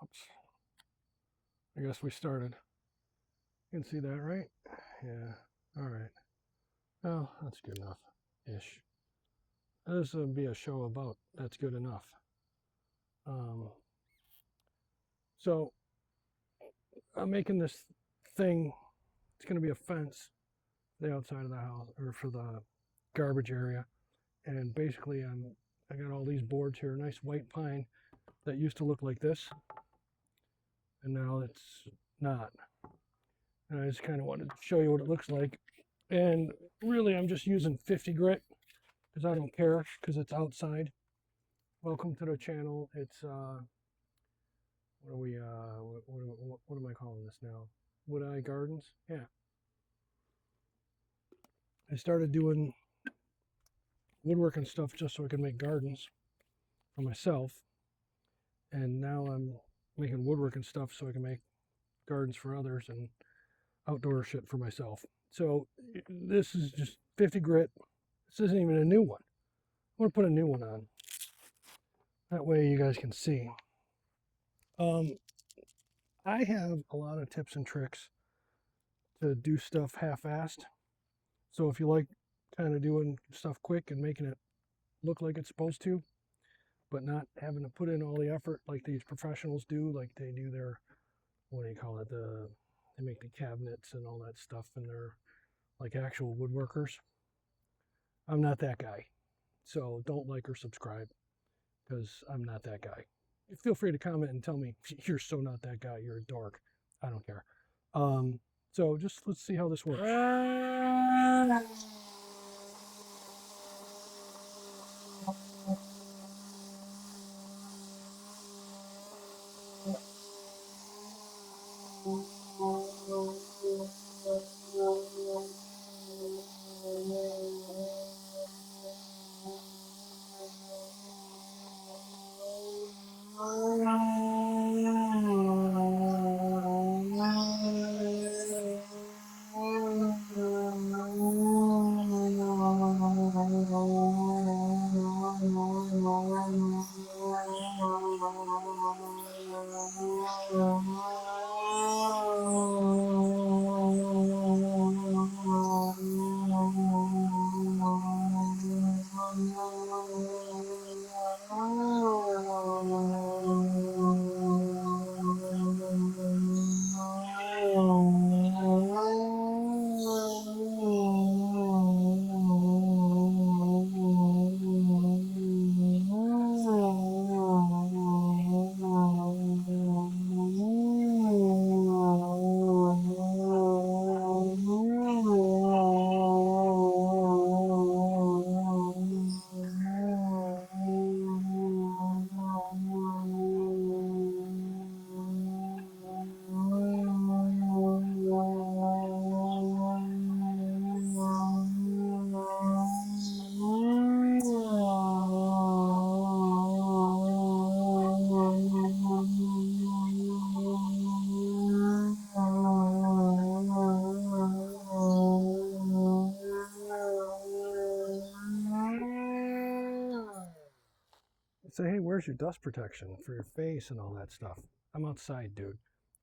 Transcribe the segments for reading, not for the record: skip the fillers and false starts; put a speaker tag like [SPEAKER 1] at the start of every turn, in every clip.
[SPEAKER 1] Oops. I guess we started. You can see that, right? Yeah. All right. Well, that's good enough. Ish. This would be a show about that's good enough. So I'm making this thing. It's going to be a fence, the outside of the house, or for the garbage area. And basically, I got all these boards here, nice white pine that used to look like this, and now it's not. And I just kind of wanted to show you what it looks like. And really, I'm just using 50 grit because I don't care because it's outside. Welcome to the channel. It's what are we? What am I calling this now? Wood Eye Gardens. Yeah. I started doing woodworking stuff just so I could make gardens for myself, and now I'm making woodworking stuff so I can make gardens for others and outdoor shit for myself. So this is just 50 grit. This isn't even a new one. I'm going to put a new one on. That way you guys can see. I have a lot of tips and tricks to do stuff half-assed. So if you like kind of doing stuff quick and making it look like it's supposed to, but not having to put in all the effort like these professionals do, like they do their, what do you call it, they make the cabinets and all that stuff, and they're like actual woodworkers. I'm not that guy. So don't like or subscribe because I'm not that guy. Feel free to comment and tell me you're so not that guy, you're a dork. I don't care. So just let's see how this works. Say, hey, where's your dust protection for your face and all that stuff? I'm outside, dude,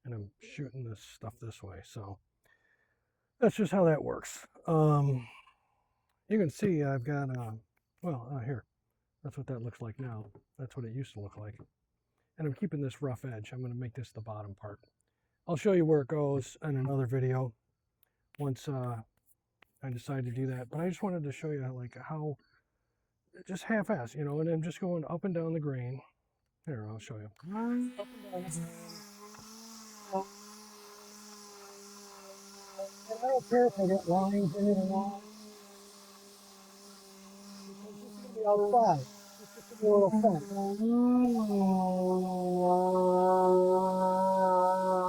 [SPEAKER 1] and I'm shooting this stuff this way. So that's just how that works. You can see I've got, here. That's what that looks like now. That's what it used to look like. And I'm keeping this rough edge. I'm going to make this the bottom part. I'll show you where it goes in another video once I decide to do that. But I just wanted to show you like how, just half-ass, you know, and I'm just going up and down the grain. Here, I'll show you. Up and down the grain. And I don't care if I get lines in it or not. Because this is going to be outside. It's just a little fence.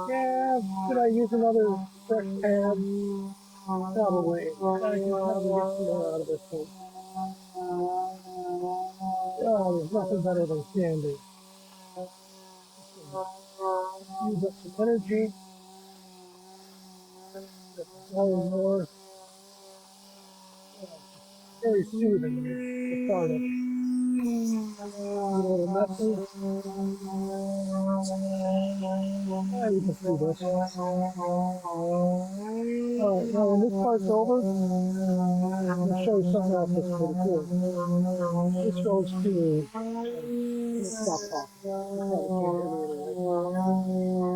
[SPEAKER 1] Yeah, should I use another fresh pad? Probably. I can probably get some more out of this thing. Oh, there's nothing better than candy. Use up some energy. More and more. Very soothing, cathartic. little messy. We can see this. Alright, now when this part's over, I'm going to show you something else that's pretty cool. This goes to, let's stop talking. You probably can't hear me anyway.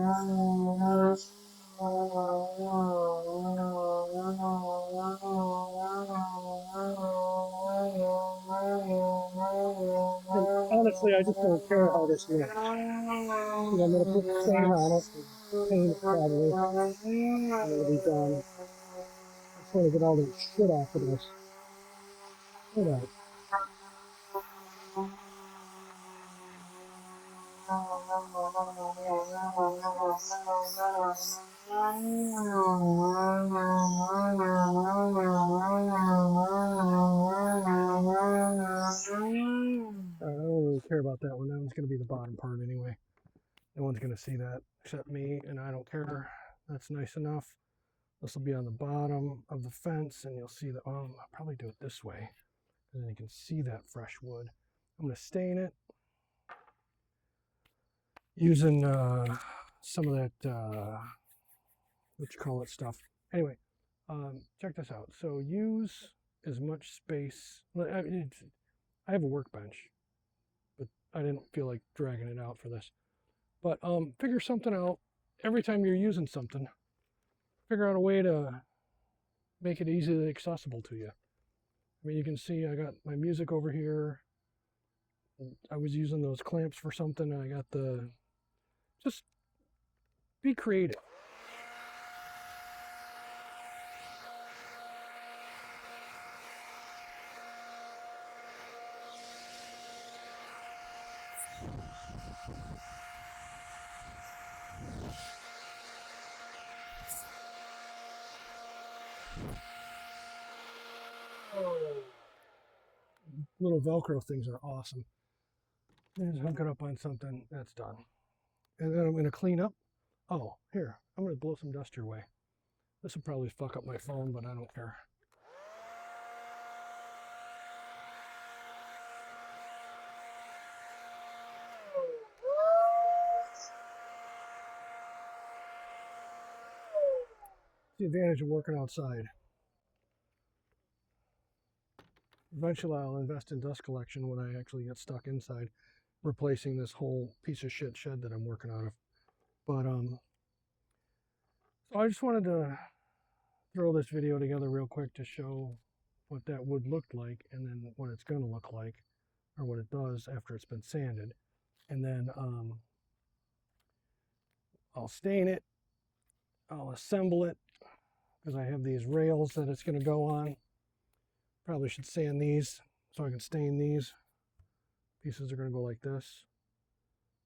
[SPEAKER 1] And honestly, I just don't care how this looks. I'm going to put stain on it, paint it probably, and it'll be done. I just want to get all the shit off of this. Look at it. I don't really care about that one. That one's going to be the bottom part anyway. No one's going to see that except me, and I don't care. That's nice enough. This will be on the bottom of the fence, and you'll see that. I'll probably do it this way, and then you can see that fresh wood. I'm going to stain it using some of that, what you call it stuff. Anyway, check this out. So use as much space. I have a workbench, but I didn't feel like dragging it out for this. But figure something out every time you're using something. Figure out a way to make it easily accessible to you. I mean, you can see I got my music over here. I was using those clamps for something. I got the, just be creative. Little Velcro things are awesome. Just hook it up on something, that's done. And then I'm going to clean up. Oh, here, I'm going to blow some dust your way. This will probably fuck up my phone, but I don't care. The advantage of working outside. Eventually I'll invest in dust collection when I actually get stuck inside, replacing this whole piece of shit shed that I'm working out of. But so I just wanted to throw this video together real quick to show what that wood looked like, and then what it's going to look like, or what it does after it's been sanded. And then I'll stain it, I'll assemble it, because I have these rails that it's going to go on. Probably should sand these so I can stain these. Pieces are going to go like this.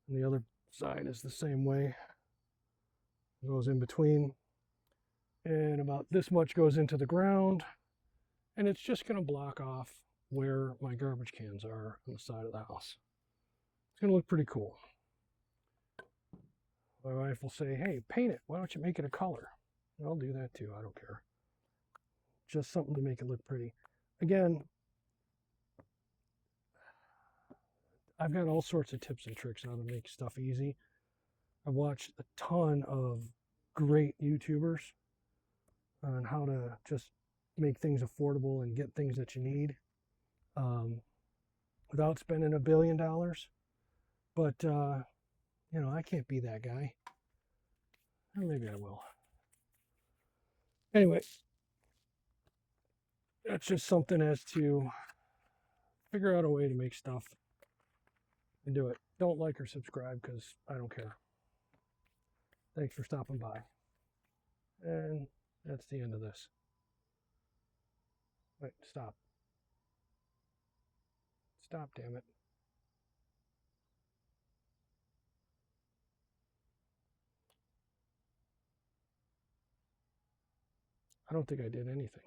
[SPEAKER 1] And the other side is the same way. It goes in between. And about this much goes into the ground. And it's just going to block off where my garbage cans are on the side of the house. It's going to look pretty cool. My wife will say, hey, paint it. Why don't you make it a color? And I'll do that too. I don't care. Just something to make it look pretty. Again, I've got all sorts of tips and tricks on how to make stuff easy. I've watched a ton of great YouTubers on how to just make things affordable and get things that you need without spending $1 billion. But, you know, I can't be that guy. Or maybe I will. Anyway, that's just something as to figure out a way to make stuff and do it. Don't like or subscribe because I don't care. Thanks for stopping by. And that's the end of this. Wait, stop. Stop, damn it. I don't think I did anything.